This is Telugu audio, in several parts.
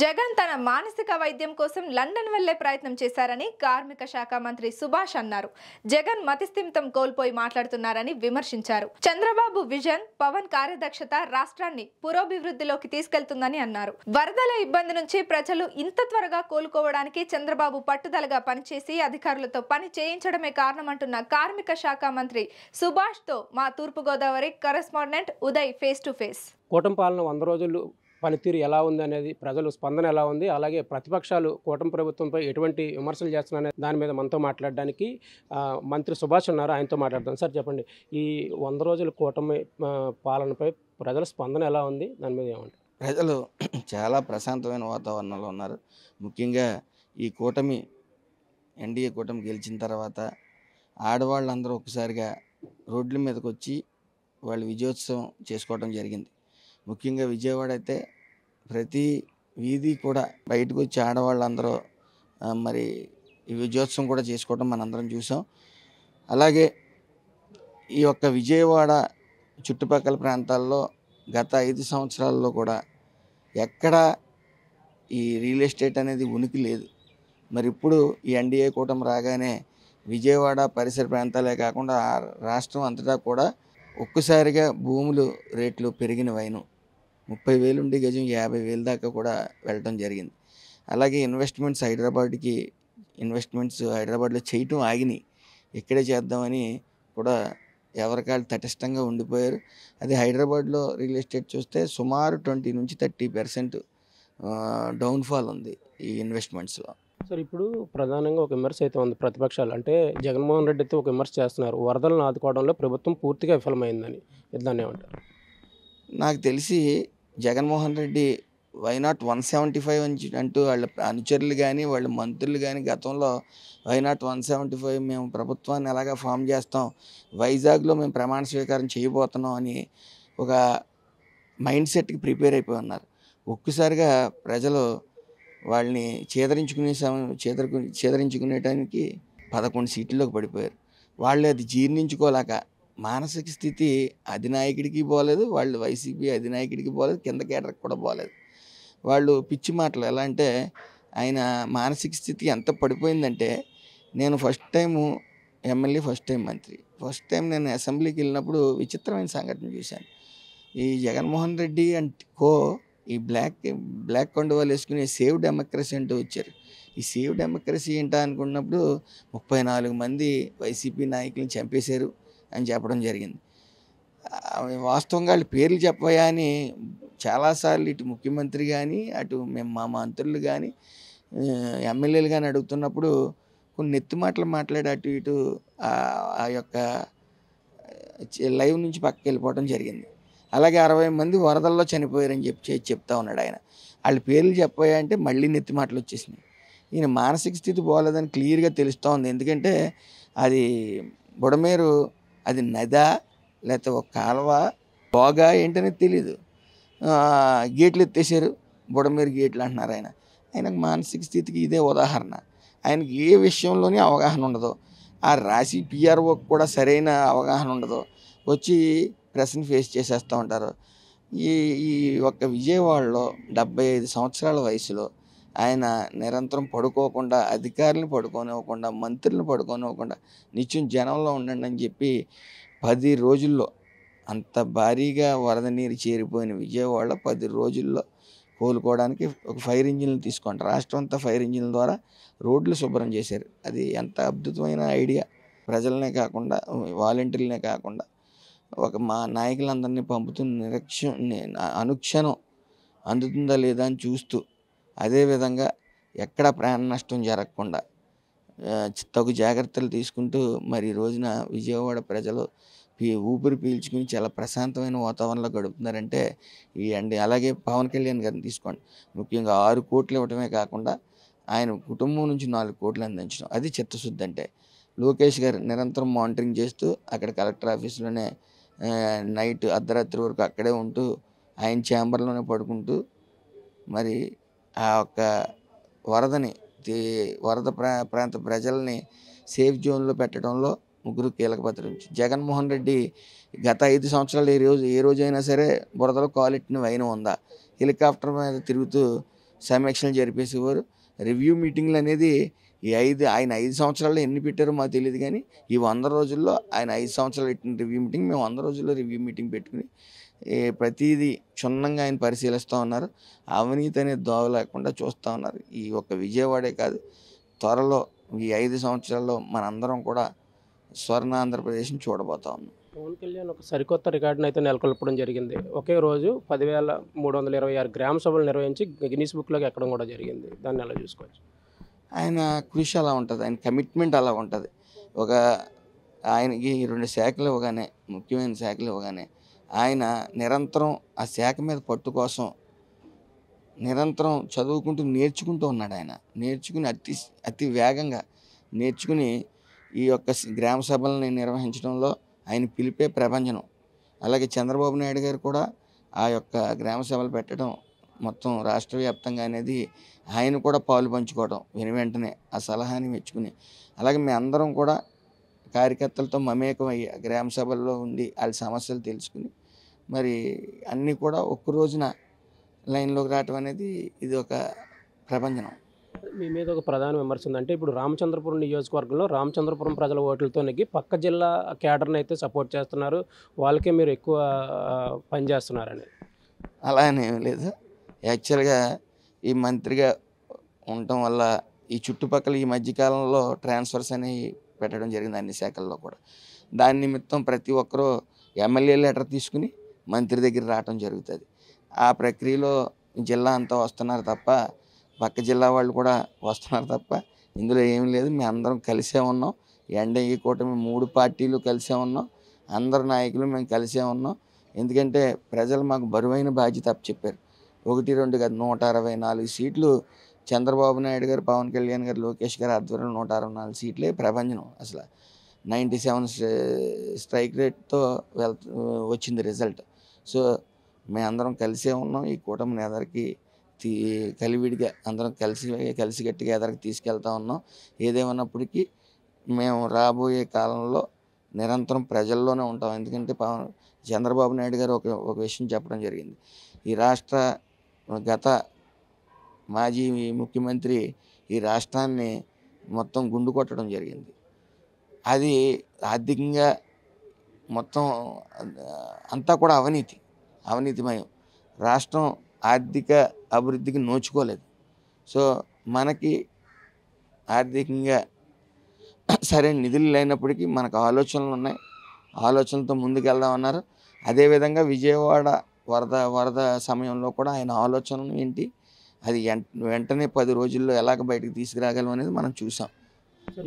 జగన్ తన మానసిక వైద్యం కోసం లండన్ వెళ్లే ప్రయత్నం చేశారని కార్మిక శాఖ మంత్రి సుభాష్ అన్నారు. జగన్ మతిస్థిమితం కోల్పోయి మాట్లాడుతున్నారని విమర్శించారు. చంద్రబాబు విజన్, పవన్ కార్యదక్షత రాష్ట్రాన్ని పురోభివృద్ధిలోకి తీసుకెళ్తుందని అన్నారు. వరదల ఇబ్బంది నుంచి ప్రజలు ఇంత త్వరగా కోలుకోవడానికి చంద్రబాబు పట్టుదలగా పనిచేసి అధికారులతో పని చేయించడమే కారణమంటున్న కార్మిక శాఖ మంత్రి సుభాష్ తో మా Turpu Godavari correspondent Uday face to face. కూటమి పాలన 100 రోజులు పనితీరు ఎలా ఉంది అనేది, ప్రజలు స్పందన ఎలా ఉంది, అలాగే ప్రతిపక్షాలు కూటమి ప్రభుత్వంపై ఎటువంటి విమర్శలు చేస్తున్నారనే దాని మీద మనతో మాట్లాడడానికి మంత్రి సుభాష్ ఉన్నారు. ఆయనతో మాట్లాడతాం. సార్ చెప్పండి, ఈ 100 రోజుల కూటమి పాలనపై ప్రజల స్పందన ఎలా ఉంది, దాని మీద ఏమంటారు? ప్రజలు చాలా ప్రశాంతమైన వాతావరణంలో ఉన్నారు. ముఖ్యంగా ఈ కూటమి ఎన్డీఏ కూటమి గెలిచిన తర్వాత ఆడవాళ్ళందరూ ఒకసారిగా రోడ్ల మీదకి వచ్చి వాళ్ళు విజయోత్సవం చేసుకోవడం జరిగింది. ముఖ్యంగా విజయవాడ అయితే ప్రతి వీధి కూడా బయటకు వచ్చి ఆడవాళ్ళందరూ మరి ఈ విజయోత్సవం కూడా చేసుకోవడం మనందరం చూసాం. అలాగే ఈ యొక్క విజయవాడ చుట్టుపక్కల ప్రాంతాల్లో గత 5 సంవత్సరాల్లో కూడా ఎక్కడ ఈ రియల్ ఎస్టేట్ అనేది ఉనికి లేదు. మరి ఇప్పుడు ఈ ఎన్డీఏ కూటమి రాగానే విజయవాడ పరిసర ప్రాంతాలే కాకుండా రాష్ట్రం అంతటా కూడా ఒక్కసారిగా భూములు రేట్లు పెరిగినవైను 30,000 ఉండి గజం 50,000 దాకా కూడా వెళ్ళటం జరిగింది. అలాగే ఇన్వెస్ట్మెంట్స్ హైదరాబాద్లో చేయటం ఆగినాయి. ఇక్కడే చేద్దామని కూడా ఎవరికాళ్ళు తటస్థంగా ఉండిపోయారు. అది హైదరాబాద్లో రియల్ ఎస్టేట్ చూస్తే సుమారు 20 నుంచి 30% డౌన్ఫాల్ ఉంది ఈ ఇన్వెస్ట్మెంట్స్లో. సార్, ఇప్పుడు ప్రధానంగా ఒక విమర్శ అయితే ఉంది ప్రతిపక్షాలు. అంటే జగన్మోహన్ రెడ్డి అయితే ఒక విమర్శ చేస్తున్నారు, వరదలను ఆదుకోవడంలో ప్రభుత్వం పూర్తిగా విఫలమైందని. దాన్ని ఏమంటారు? నాకు తెలిసి జగన్మోహన్ రెడ్డి వైనాట్ 175 అంటూ వాళ్ళ అనుచరులు కానీ వాళ్ళ మంత్రులు కానీ గతంలో వైనాట్ 175 మేము ప్రభుత్వాన్ని ఎలాగా ఫామ్ చేస్తాం, వైజాగ్లో మేము ప్రమాణ స్వీకారం చేయబోతున్నాం అని ఒక మైండ్ సెట్కి ప్రిపేర్ అయిపోయి ఉన్నారు. ఒక్కసారిగా ప్రజలు వాళ్ళని చేదరించుకునేటానికి 11 సీట్లలోకి పడిపోయారు. వాళ్ళు అది జీర్ణించుకోలేక మానసిక స్థితి అధినాయకుడికి పోలేదు, వాళ్ళు వైసీపీ అధినాయకుడికి పోలేదు, కింద కేటర్కి కూడా పోలేదు. వాళ్ళు పిచ్చి మాటలు ఎలా అంటే, ఆయన మానసిక స్థితి ఎంత పడిపోయిందంటే, నేను first time MLA, first time మంత్రి, ఫస్ట్ టైం నేను అసెంబ్లీకి వెళ్ళినప్పుడు విచిత్రమైన సంఘటన చూశాను. ఈ జగన్మోహన్ రెడ్డి అండ్ ఈ బ్లాక్ కండువాలు వేసుకుని సేవ్ డెమోక్రసీ అంటూ వచ్చారు. ఈ సేవ్ డెమోక్రసీ ఏంటా అనుకున్నప్పుడు 34 మంది వైసీపీ నాయకులను చంపేశారు అని చెప్పడం జరిగింది. వాస్తవంగా వాళ్ళ పేర్లు చెప్పవా అని చాలాసార్లు ఇటు ముఖ్యమంత్రి కానీ అటు మా మంత్రులు కానీ ఎమ్మెల్యేలు కానీ అడుగుతున్నప్పుడు కొన్ని నెత్తి మాటలు మాట్లాడి అటు ఇటు ఆ యొక్క లైవ్ నుంచి పక్కకి వెళ్ళిపోవడం జరిగింది. అలాగే 60 మంది వరదల్లో చనిపోయారని చెప్తా ఉన్నాడు ఆయన. వాళ్ళ పేర్లు చెప్పవా అంటే మళ్ళీ నెత్తి మాటలు వచ్చేసినాయి. ఈయన మానసిక స్థితి బాగోలేదని క్లియర్గా తెలుస్తూ ఉంది. ఎందుకంటే అది బుడమేరు, అది నదా లేకపోతే ఒక కాలువ బాగా ఏంటనేది తెలీదు. గేట్లు ఎత్తేసారు, బుడమేరు గేట్లు అంటున్నారు ఆయన. ఆయనకు మానసిక స్థితికి ఇదే ఉదాహరణ. ఆయనకి ఏ విషయంలోనే అవగాహన ఉండదు. ఆ రాసి పిఆర్ఓకి కూడా సరైన అవగాహన ఉండదు. వచ్చి ప్రెస్ని ఫేస్ చేసేస్తూ ఉంటారు. ఈ ఒక్క విజయవాడలో 75 సంవత్సరాల వయసులో ఆయన నిరంతరం పడుకోకుండా, అధికారులను పడుకోనివ్వకుండా, మంత్రులను పడుకోనివ్వకుండా నిత్యం జనంలో ఉండండి అని చెప్పి 10 రోజుల్లో అంత భారీగా వరద నీరు చేరిపోయిన విజయవాడలో 10 రోజుల్లో కోలుకోవడానికి ఒక ఫైర్ ఇంజిన్లు తీసుకుంటారు. రాష్ట్రం అంతా ఫైర్ ఇంజిన్ల ద్వారా రోడ్లు శుభ్రం చేశారు. అది ఎంత అద్భుతమైన ఐడియా. ప్రజలనే కాకుండా, వాలంటీర్లనే కాకుండా మా నాయకులందరినీ పంపుతూ అనుక్షణం అందుతుందా లేదా అని చూస్తూ, అదేవిధంగా ఎక్కడ ప్రాణ నష్టం జరగకుండా తగు జాగ్రత్తలు తీసుకుంటూ మరి ఈ రోజున విజయవాడ ప్రజలు ఊపిరి పీల్చుకుని చాలా ప్రశాంతమైన వాతావరణంలో గడుపుతున్నారంటే అలాగే పవన్ కళ్యాణ్ గారిని తీసుకోండి. ముఖ్యంగా 6 కోట్లు ఇవ్వటమే కాకుండా ఆయన కుటుంబం నుంచి 4 కోట్లు అందించడం, అది చిత్తశుద్ధి. అంటే లోకేష్ గారు నిరంతరం మానిటరింగ్ చేస్తూ అక్కడ కలెక్టర్ ఆఫీస్లోనే నైట్ అర్ధరాత్రి వరకు అక్కడే ఉంటూ ఆయన ఛాంబర్లోనే పడుకుంటూ మరి ఆ యొక్క వరద ప్రాంత ప్రజల్ని సేఫ్ జోన్లో పెట్టడంలో ముగ్గురు కీలక పాత్ర నుంచి. జగన్మోహన్ రెడ్డి గత 5 సంవత్సరాలు ఏ రోజైనా సరే బురదలో కాలెట్టిన వైనం ఉందా? హెలికాప్టర్ మీద తిరుగుతూ సమీక్షలు జరిపేసేవారు. రివ్యూ మీటింగ్లు అనేది ఆయన 5 సంవత్సరాల్లో ఎన్ని పెట్టారో మాకు తెలియదు, కానీ ఈ 100 రోజుల్లో ఆయన 5 సంవత్సరాలు పెట్టిన రివ్యూ మీటింగ్ మేము 100 రోజుల్లో రివ్యూ మీటింగ్ పెట్టుకుని ప్రతిదీ క్షుణ్ణంగా ఆయన పరిశీలిస్తూ ఉన్నారు. అవినీతి అనేది దోవ లేకుండా చూస్తూ ఉన్నారు. ఈ ఒక్క విజయవాడే కాదు, త్వరలో ఈ 5 సంవత్సరాల్లో మనందరం కూడా స్వర్ణ ఆంధ్రప్రదేశ్ని చూడబోతా ఉన్నాం. పవన్ కళ్యాణ్ ఒక సరికొత్త రికార్డును అయితే నెలకొల్పడం జరిగింది. ఒకే రోజు 10,326 గ్రామ సభలు నిర్వహించి గిన్నీస్ బుక్లోకి ఎక్కడం కూడా జరిగింది. దాన్ని ఎలా చూసుకోవచ్చు? ఆయన కృషి అలా ఉంటుంది, ఆయన కమిట్మెంట్ అలా ఉంటుంది. ఆయనకి 2 శాఖలు ఇవ్వగానే, ముఖ్యమైన శాఖలు ఇవ్వగానే ఆయన నిరంతరం ఆ శాఖ మీద పట్టు కోసం నిరంతరం చదువుకుంటూ నేర్చుకుంటూ ఉన్నాడు. ఆయన నేర్చుకుని అతి వేగంగా నేర్చుకుని ఈ యొక్క గ్రామ సభలని నిర్వహించడంలో ఆయన పిలిపే ప్రభంజనం. అలాగే చంద్రబాబు నాయుడు గారు కూడా ఆ యొక్క గ్రామ సభలు పెట్టడం మొత్తం రాష్ట్ర వ్యాప్తంగా అనేది ఆయన కూడా పాలు పంచుకోవడం, వెంటనే ఆ సలహాని మెచ్చుకుని, అలాగే మేము అందరం కూడా కార్యకర్తలతో మమేకమయ్యి గ్రామ సభల్లో ఉండి వాళ్ళ సమస్యలు తెలుసుకుని మరి అన్నీ కూడా ఒక్క రోజున లైన్లోకి రావటం అనేది ఇది ఒక ప్రభంజనం. మీ మీద ఒక ప్రధాన విమర్శ ఉంది. అంటే ఇప్పుడు రామచంద్రపురం నియోజకవర్గంలో రామచంద్రపురం ప్రజల ఓట్లతో నెగ్గి పక్క జిల్లా క్యాడర్ని అయితే సపోర్ట్ చేస్తున్నారు, వాళ్ళకే మీరు ఎక్కువ పనిచేస్తున్నారని. అలా అనేం లేదు. యాక్చువల్గా ఈ మంత్రిగా ఉండటం వల్ల ఈ చుట్టుపక్కల ఈ మధ్యకాలంలో ట్రాన్స్ఫర్స్ అనేవి పెట్టడం జరిగింది అన్ని శాఖల్లో కూడా. దాని నిమిత్తం ప్రతి ఒక్కరూ ఎమ్మెల్యే లెటర్ తీసుకుని మంత్రి దగ్గర రావటం జరుగుతుంది. ఆ ప్రక్రియలో జిల్లా అంతా వస్తున్నారు తప్ప, పక్క జిల్లా వాళ్ళు కూడా వస్తున్నారు తప్ప ఇందులో ఏమీ లేదు. మేము అందరం కలిసే ఉన్నాం. ఎన్డీఏ కూటమి 3 పార్టీలు కలిసే ఉన్నాం. అందరు నాయకులు మేము కలిసే ఉన్నాం. ఎందుకంటే ప్రజలు మాకు బరువైన బాధ్యత అప్పచెప్పారు. 1, 2 కాదు, 164 సీట్లు చంద్రబాబు నాయుడు గారు, పవన్ కళ్యాణ్ గారు, లోకేష్ గారు ఆధ్వర్యంలో 164 సీట్లే ప్రభంజనం. అసలు 97 స్ట్రైక్ రేట్తో వచ్చింది రిజల్ట్. సో మేమందరం కలిసే ఉన్నాం. ఈ కూటమిని ఎదరికి కలివిడిగా అందరం కలిసిగట్టిగా ఎదరికి తీసుకెళ్తా ఉన్నాం. ఏదేమన్నప్పటికీ మేము రాబోయే కాలంలో నిరంతరం ప్రజల్లోనే ఉంటాం. ఎందుకంటే చంద్రబాబు నాయుడు గారు ఒక విషయం చెప్పడం జరిగింది. ఈ రాష్ట్ర గత మాజీ ముఖ్యమంత్రి ఈ రాష్ట్రాన్ని మొత్తం గుండు కొట్టడం జరిగింది. అది ఆర్థికంగా మొత్తం అంతా కూడా అవినీతిమయం. రాష్ట్రం ఆర్థిక అభివృద్ధికి నోచుకోలేదు. సో మనకి ఆర్థికంగా సరైన నిధులు లేనప్పటికీ మనకు ఆలోచనలు ఉన్నాయి. ఆలోచనలతో ముందుకెళ్దామన్నారు. అదేవిధంగా విజయవాడ వరద సమయంలో కూడా ఆయన ఆలోచనలు ఏంటి, అది వెంటనే 10 రోజుల్లో ఎలాగ బయటకు తీసుకురాగలం అనేది మనం చూసాం.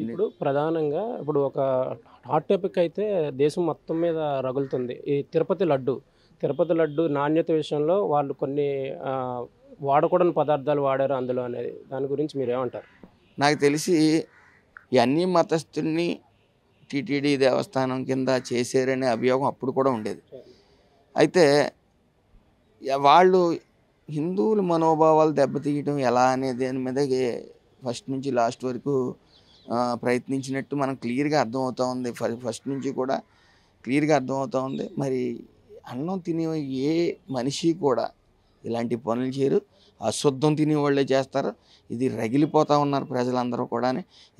ఇప్పుడు ప్రధానంగా ఇప్పుడు ఒక హాట్ టాపిక్ అయితే దేశం మొత్తం మీద రగులుతుంది, ఈ తిరుపతి లడ్డు నాణ్యత విషయంలో వాళ్ళు కొన్ని వాడకూడని పదార్థాలు వాడారు అందులో అనేది. దాని గురించి మీరు ఏమంటారు? నాకు తెలిసి ఈ అన్ని మతస్థుల్ని టీటీడీ దేవస్థానం కింద చేశారనే అభియోగం అప్పుడు కూడా ఉండేది. అయితే వాళ్ళు హిందువుల మనోభావాలు దెబ్బతీయటం ఎలా అనే దాని మీద ఫస్ట్ నుంచి లాస్ట్ వరకు ప్రయత్నించినట్టు మనం క్లియర్గా అర్థమవుతూ ఉంది. ఫస్ట్ నుంచి కూడా క్లియర్గా అర్థమవుతూ ఉంది. మరి అన్నం తినే ఏ మనిషి కూడా ఇలాంటి పనులు చేయరు. అశుద్ధం తినేవాళ్ళే చేస్తారు. ఇది రగిలిపోతూ ఉన్నారు ప్రజలందరూ కూడా.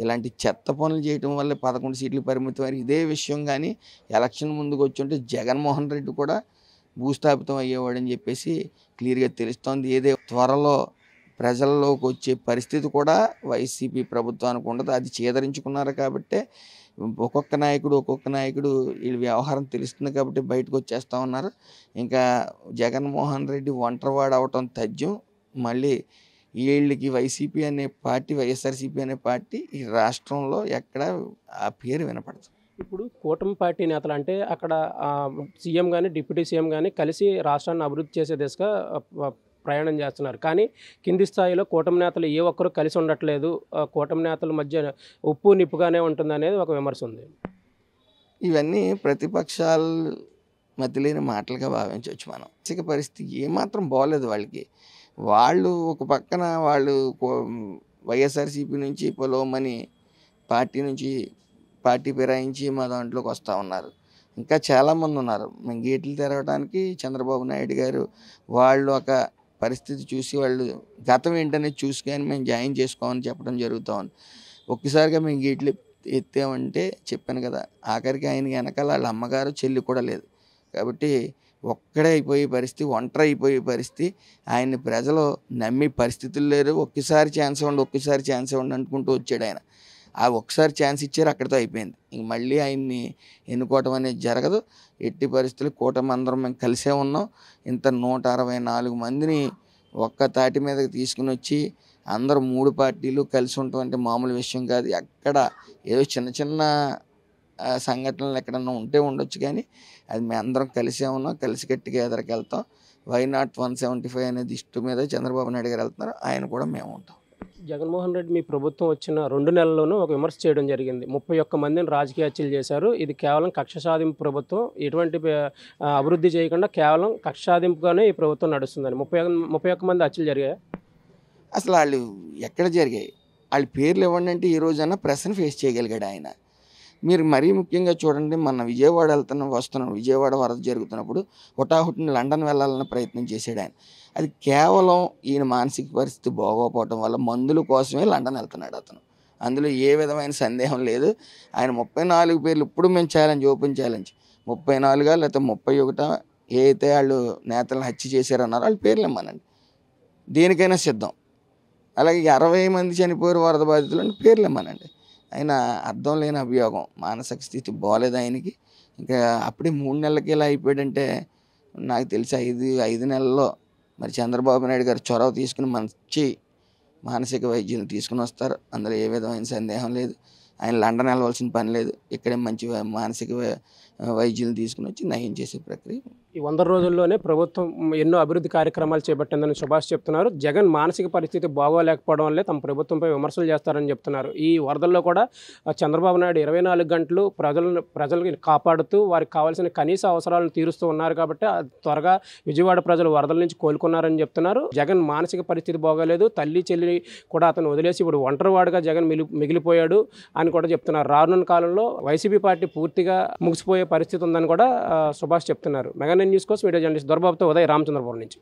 ఇలాంటి చెత్త పనులు చేయటం వల్ల 11 సీట్లు పరిమితం. ఇదే విషయం కానీ ఎలక్షన్ ముందుకు వచ్చుంటే జగన్మోహన్ రెడ్డి కూడా భూస్థాపితం అయ్యేవాడని చెప్పేసి క్లియర్గా తెలుస్తోంది. ఏదే త్వరలో ప్రజల్లోకి వచ్చే పరిస్థితి కూడా వైసీపీ ప్రభుత్వానికి ఉండదు. అది చేదరించుకున్నారు కాబట్టే ఒక్కొక్క నాయకుడు వీళ్ళ వ్యవహారం తెలుస్తుంది కాబట్టి బయటకు వచ్చేస్తూ ఉన్నారు. ఇంకా జగన్మోహన్ రెడ్డి ఒంటరివాడు అవటం తథ్యం. మళ్ళీ వీళ్ళకి వైసీపీ అనే పార్టీ, వైఎస్ఆర్సీపీ అనే పార్టీ ఈ రాష్ట్రంలో ఎక్కడ ఆ పేరు వినపడదు. ఇప్పుడు కూటమి పార్టీ నేతలు అంటే అక్కడ సీఎం కానీ డిప్యూటీ సీఎం కానీ కలిసి రాష్ట్రాన్ని అభివృద్ధి చేసే దిశగా ప్రయాణం చేస్తున్నారు. కానీ కింది స్థాయిలో కూటమి నేతలు ఏ ఒక్కరు కలిసి ఉండట్లేదు, కూటమి నేతల మధ్య ఉప్పు నిప్పుగానే ఉంటుంది అనేది ఒక విమర్శ ఉంది. ఇవన్నీ ప్రతిపక్షాలు మధ్యలేని మాటలుగా భావించవచ్చు మనం. ఆర్థిక పరిస్థితి ఏమాత్రం బాగోలేదు వాళ్ళకి. వాళ్ళు ఒక పక్కన వైఎస్ఆర్సీపీ నుంచి పొలవమని పార్టీ ఫిరాయించి మా దాంట్లోకి వస్తూ ఉన్నారు. ఇంకా చాలామంది ఉన్నారు. మేము గేట్లు తెరవడానికి చంద్రబాబు నాయుడు గారు వాళ్ళు ఒక పరిస్థితి చూసి వాళ్ళు గతం ఏంటనేది చూసుకొని మేము జాయిన్ చేసుకోమని చెప్పడం జరుగుతూ ఉంది. ఒక్కసారిగా మేము గేట్లు ఎత్తామంటే చెప్పాను కదా, ఆఖరికి ఆయన వెనకాల వాళ్ళ అమ్మగారు చెల్లి కూడా లేదు. కాబట్టి ఒక్కడే అయిపోయే పరిస్థితి, ఒంటరి అయిపోయే పరిస్థితి. ఆయన్ని ప్రజలు నమ్మే పరిస్థితులు లేరు. ఒక్కసారి ఛాన్స్ ఇవ్వండి అనుకుంటూ వచ్చాడు ఆయన. ఆ ఒక్కసారి ఛాన్స్ ఇచ్చారు, అక్కడితో అయిపోయింది. ఇంక మళ్ళీ ఆయన్ని ఎన్నుకోవటం అనేది జరగదు. ఎట్టి పరిస్థితులు కూటమి అందరం మేము కలిసే ఉన్నాం. ఇంత 164 మందిని ఒక్క తాటి మీదకి తీసుకుని వచ్చి అందరూ 3 పార్టీలు కలిసి ఉండటం అంటే మామూలు విషయం కాదు. ఎక్కడ ఏదో చిన్న చిన్న సంఘటనలు ఎక్కడన్నా ఉంటే ఉండొచ్చు, కానీ అది మేము అందరం కలిసే ఉన్నాం. కలిసికట్టుగా ఎదరికెళ్తాం. వై నాట్ 175 అనేది ఇష్ట మీద చంద్రబాబు నాయుడు గారు వెళ్తున్నారు, ఆయన కూడా మేము ఉంటాం. జగన్మోహన్ రెడ్డి మీ ప్రభుత్వం వచ్చిన 2 నెలల్లోనూ ఒక విమర్శ చేయడం జరిగింది. 31 మందిని రాజకీయ హత్యలు చేశారు. ఇది కేవలం కక్ష సాధింపు ప్రభుత్వం, ఎటువంటి అభివృద్ధి చేయకుండా కేవలం కక్ష సాధింపుగానే ఈ ప్రభుత్వం నడుస్తుందని 31 మంది హత్యలు జరిగాయి. అసలు వాళ్ళు ఎక్కడ జరిగాయి? వాళ్ళ పేర్లు ఇవ్వండి అంటే ఈ రోజైనా ప్రెస్ని ఫేస్ చేయగలిగాడు ఆయన. మీరు మరీ ముఖ్యంగా చూడండి, మన విజయవాడ వస్తున్నాం, విజయవాడ వరద జరుగుతున్నప్పుడు హుటాహుటిని లండన్ వెళ్ళాలన్న ప్రయత్నం చేశాడు ఆయన. అది కేవలం ఈయన మానసిక పరిస్థితి బాగోపోవటం వల్ల మందుల కోసమే లండన్ వెళ్తున్నాడు అతను. అందులో ఏ విధమైన సందేహం లేదు. ఆయన 34 పేర్లు ఇప్పుడు మేము ఓపెన్ ఛాలెంజ్ 34 లేకపోతే 31 ఏ అయితే వాళ్ళు నేతలను హత్య చేశారన్నారో వాళ్ళ పేర్లు ఇమ్మనండి, దేనికైనా సిద్ధం. అలాగే 60 మంది చనిపోయారు వరద బాధితులు అంటే పేర్లు ఇమ్మనండి. ఆయన అర్థం లేని అభియోగం, మానసిక స్థితి బాగోలేదు ఆయనకి. ఇంకా అప్పుడే 3 నెలలకి ఇలా అయిపోయాడంటే నాకు తెలిసి 5 నెలల్లో మరి చంద్రబాబు నాయుడు గారు చొరవ తీసుకుని మంచి మానసిక వైద్యులు తీసుకుని వస్తారు. అందులో ఏ విధమైన సందేహం లేదు. ఆయన లండన్ వెళ్ళవలసిన పని లేదు. ఇక్కడే మంచి మానసిక వైద్యులు తీసుకుని వచ్చి నయం చేసే ప్రక్రియ. ఈ 100 రోజుల్లోనే ప్రభుత్వం ఎన్నో అభివృద్ధి కార్యక్రమాలు చేపట్టిందని సుభాష్ చెప్తున్నారు. జగన్ మానసిక పరిస్థితి బాగోలేకపోవడం వల్లే తమ ప్రభుత్వంపై విమర్శలు చేస్తారని చెప్తున్నారు. ఈ వరదల్లో కూడా చంద్రబాబు నాయుడు 24 గంటలు ప్రజల్ని కాపాడుతూ వారికి కావాల్సిన కనీస అవసరాలను తీరుస్తూ ఉన్నారు. కాబట్టి త్వరగా విజయవాడ ప్రజలు వరదల నుంచి కోలుకున్నారని చెప్తున్నారు. జగన్ మానసిక పరిస్థితి బాగోలేదు, తల్లి చెల్లి కూడా అతను వదిలేసి ఇప్పుడు ఒంటరివాడుగా జగన్ మిగిలిపోయాడు అని కూడా చెప్తున్నారు. రానున్న కాలంలో వైసీపీ పార్టీ పూర్తిగా ముగిసిపోయే పరిస్థితి ఉందని కూడా సుభాష్ చెప్తున్నారు. మెగా న్యూస్ కోసం వీడియో జర్నలిస్ట్ దొరబాబుతో ఉదయ్ రామచంద్రపురం నుంచి.